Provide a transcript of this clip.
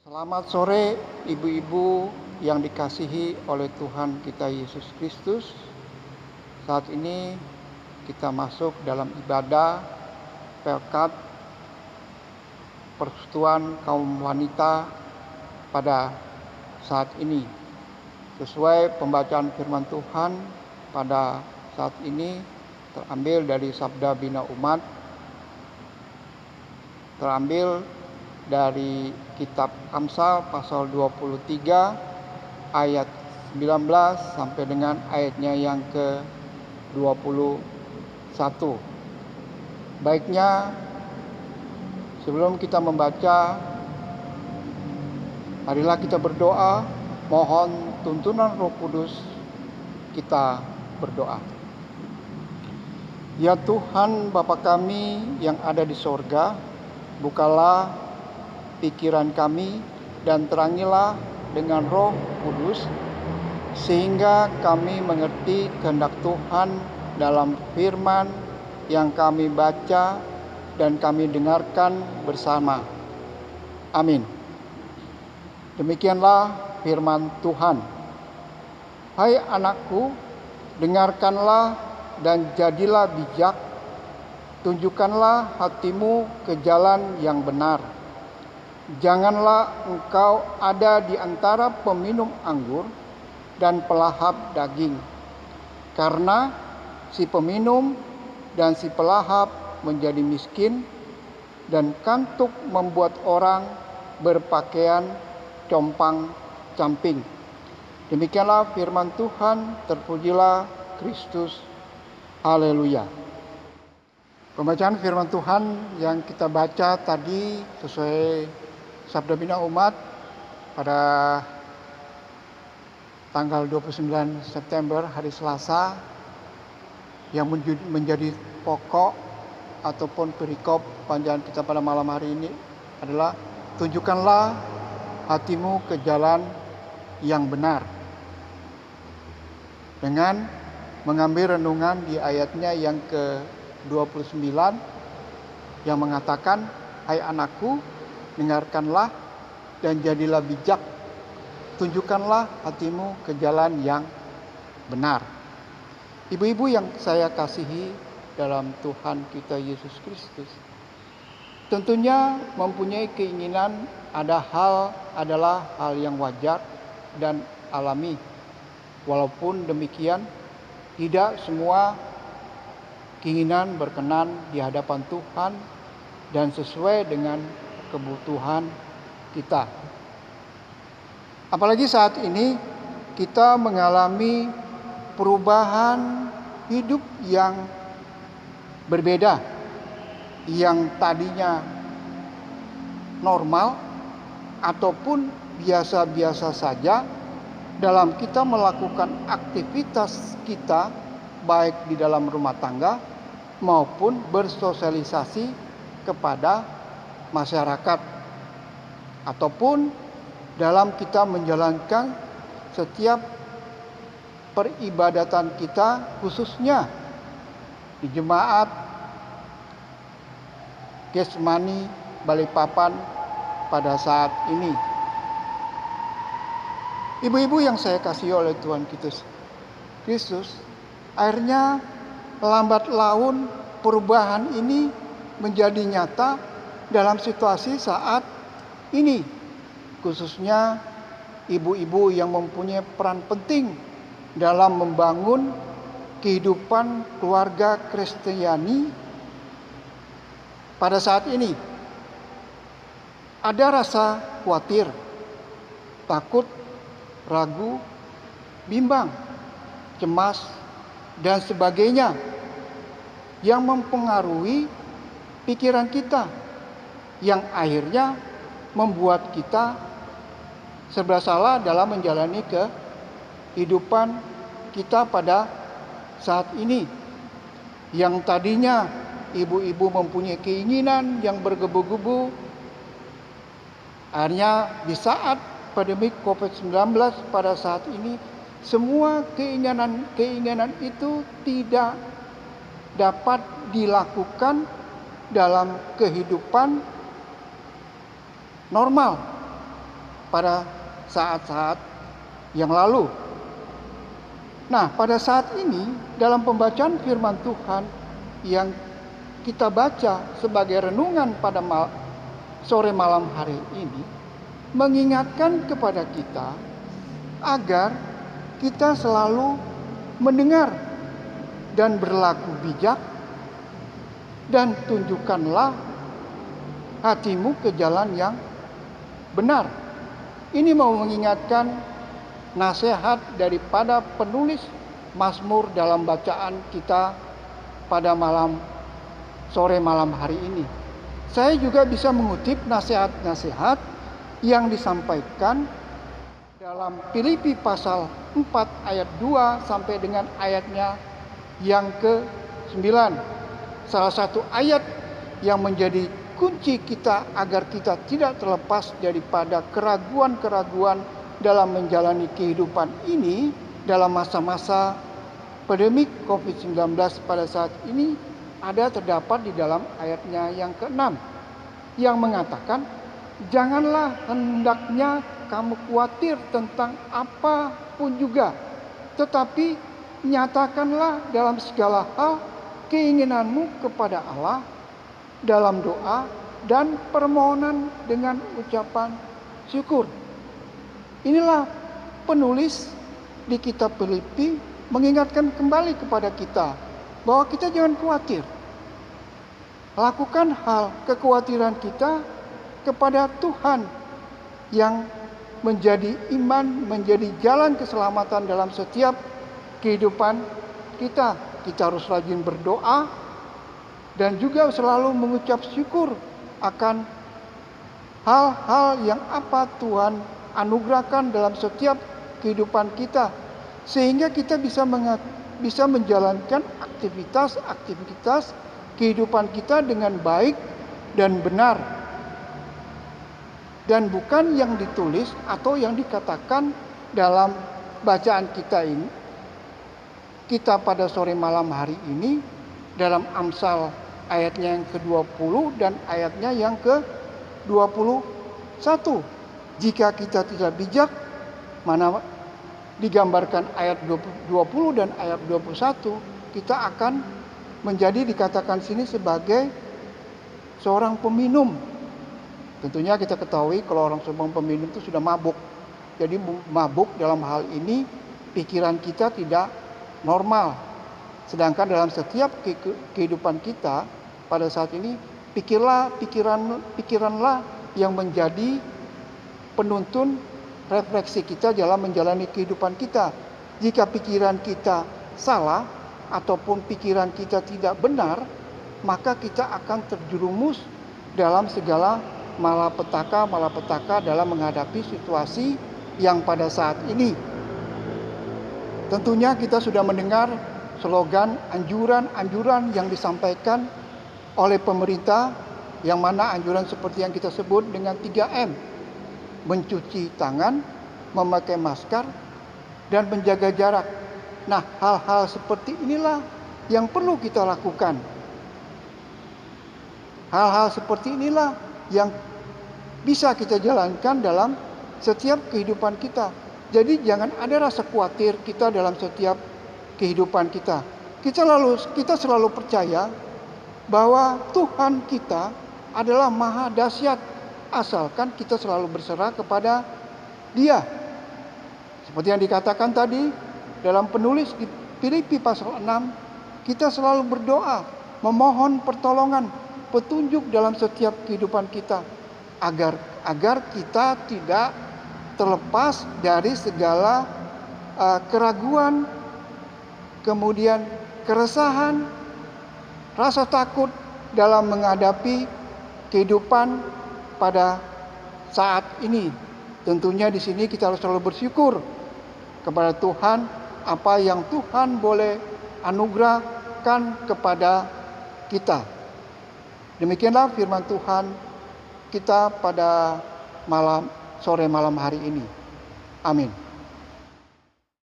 Selamat sore ibu-ibu yang dikasihi oleh Tuhan kita Yesus Kristus. Saat ini kita masuk dalam ibadah Pelkat Persekutuan Kaum Wanita pada saat ini. Sesuai pembacaan firman Tuhan pada saat ini terambil dari Sabda Bina Umat, terambil dari kitab Amsal pasal 23 ayat 19 sampai dengan ayatnya yang ke-21. Baiknya sebelum kita membaca, marilah kita berdoa, mohon tuntunan Roh Kudus. Kita berdoa. Ya Tuhan Bapa kami yang ada di sorga, bukalah pikiran kami dan terangilah dengan Roh Kudus sehingga kami mengerti kehendak Tuhan dalam firman yang kami baca dan kami dengarkan bersama. Amin. Demikianlah firman Tuhan. Hai anakku, dengarkanlah dan jadilah bijak, tunjukkanlah hatimu ke jalan yang benar. Janganlah engkau ada di antara peminum anggur dan pelahap daging, karena si peminum dan si pelahap menjadi miskin, dan kantuk membuat orang berpakaian compang-camping. Demikianlah firman Tuhan, terpujilah Kristus. Haleluya. Pembacaan firman Tuhan yang kita baca tadi sesuai Sabda Bina Umat pada tanggal 29 September hari Selasa, yang menjadi pokok ataupun perikop bacaan kita pada malam hari ini adalah tunjukkanlah hatimu ke jalan yang benar, dengan mengambil renungan di ayatnya yang ke-29 yang mengatakan, hai anakku, dengarkanlah dan jadilah bijak, tunjukkanlah hatimu ke jalan yang benar. Ibu-ibu yang saya kasihi dalam Tuhan kita Yesus Kristus, tentunya mempunyai keinginan adalah hal yang wajar dan alami. Walaupun demikian, tidak semua keinginan berkenan di hadapan Tuhan dan sesuai dengan kebutuhan kita. Apalagi saat ini kita mengalami perubahan hidup yang berbeda, yang tadinya normal ataupun biasa-biasa saja dalam kita melakukan aktivitas kita, baik di dalam rumah tangga maupun bersosialisasi kepada masyarakat, ataupun dalam kita menjalankan setiap peribadatan kita, khususnya di jemaat Getsemani Balikpapan pada saat ini. Ibu-ibu yang saya kasihi oleh Tuhan Kristus, akhirnya lambat laun perubahan ini menjadi nyata dalam situasi saat ini, khususnya ibu-ibu yang mempunyai peran penting dalam membangun kehidupan keluarga Kristiani pada saat ini. Ada rasa khawatir, takut, ragu, bimbang, cemas, dan sebagainya yang mempengaruhi pikiran kita, yang akhirnya membuat kita serba salah dalam menjalani kehidupan kita pada saat ini. Yang tadinya ibu-ibu mempunyai keinginan yang bergebu-gebu, akhirnya di saat pandemi COVID-19 pada saat ini, semua keinginan itu tidak dapat dilakukan dalam kehidupan normal. pada saat-saat yang lalu. Nah, pada saat ini dalam pembacaan firman Tuhan yang kita baca sebagai renungan pada sore malam hari ini mengingatkan kepada kita agar kita selalu mendengar dan berlaku bijak, dan tunjukkanlah hatimu ke jalan yang benar. Ini mau mengingatkan nasihat daripada penulis Mazmur dalam bacaan kita pada sore malam hari ini. Saya juga bisa mengutip nasihat-nasihat yang disampaikan dalam Filipi pasal 4 ayat 2 sampai dengan ayatnya yang ke-9. Salah satu ayat yang menjadi kunci kita agar kita tidak terlepas daripada keraguan-keraguan dalam menjalani kehidupan ini dalam masa-masa pandemik COVID-19 pada saat ini terdapat di dalam ayatnya yang ke-6 yang mengatakan, janganlah hendaknya kamu khawatir tentang apapun juga, tetapi nyatakanlah dalam segala hal keinginanmu kepada Allah dalam doa dan permohonan dengan ucapan syukur. Inilah penulis di kitab Filipi mengingatkan kembali kepada kita bahwa kita jangan khawatir. Lakukan hal kekhawatiran kita kepada Tuhan yang menjadi iman, menjadi jalan keselamatan dalam setiap kehidupan kita. Kita harus rajin berdoa dan juga selalu mengucap syukur akan hal-hal yang apa Tuhan anugerahkan dalam setiap kehidupan kita, sehingga kita bisa menjalankan aktivitas kehidupan kita dengan baik dan benar, dan bukan yang ditulis atau yang dikatakan dalam bacaan kita pada sore malam hari ini dalam Amsal ayatnya yang ke-20 dan ayatnya yang ke-21. Jika kita tidak bijak, mana digambarkan ayat 20 dan ayat 21, kita akan menjadi dikatakan sini sebagai seorang peminum. Tentunya kita ketahui kalau orang seorang peminum itu sudah mabuk. Jadi mabuk dalam hal ini pikiran kita tidak normal. Sedangkan dalam setiap kehidupan kita pada saat ini pikiranlah yang menjadi penuntun refleksi kita dalam menjalani kehidupan kita. Jika pikiran kita salah ataupun pikiran kita tidak benar, maka kita akan terjerumus dalam segala malapetaka dalam menghadapi situasi yang pada saat ini. Tentunya kita sudah mendengar slogan anjuran yang disampaikan oleh pemerintah, yang mana anjuran seperti yang kita sebut dengan 3M. Mencuci tangan, memakai masker, dan menjaga jarak. Nah, hal-hal seperti inilah yang perlu kita lakukan. Hal-hal seperti inilah yang bisa kita jalankan dalam setiap kehidupan kita. Jadi jangan ada rasa khawatir kita dalam setiap kehidupan kita. Kita selalu percaya bahwa Tuhan kita adalah maha dahsyat, asalkan kita selalu berserah kepada Dia. Seperti yang dikatakan tadi dalam penulis di Filipi pasal 6, kita selalu berdoa, memohon pertolongan, petunjuk dalam setiap kehidupan kita, agar kita tidak terlepas dari segala keraguan, kemudian keresahan, rasa takut dalam menghadapi kehidupan pada saat ini. Tentunya di sini kita harus selalu bersyukur kepada Tuhan apa yang Tuhan boleh anugerahkan kepada kita. Demikianlah firman Tuhan kita pada sore malam hari ini. Amin.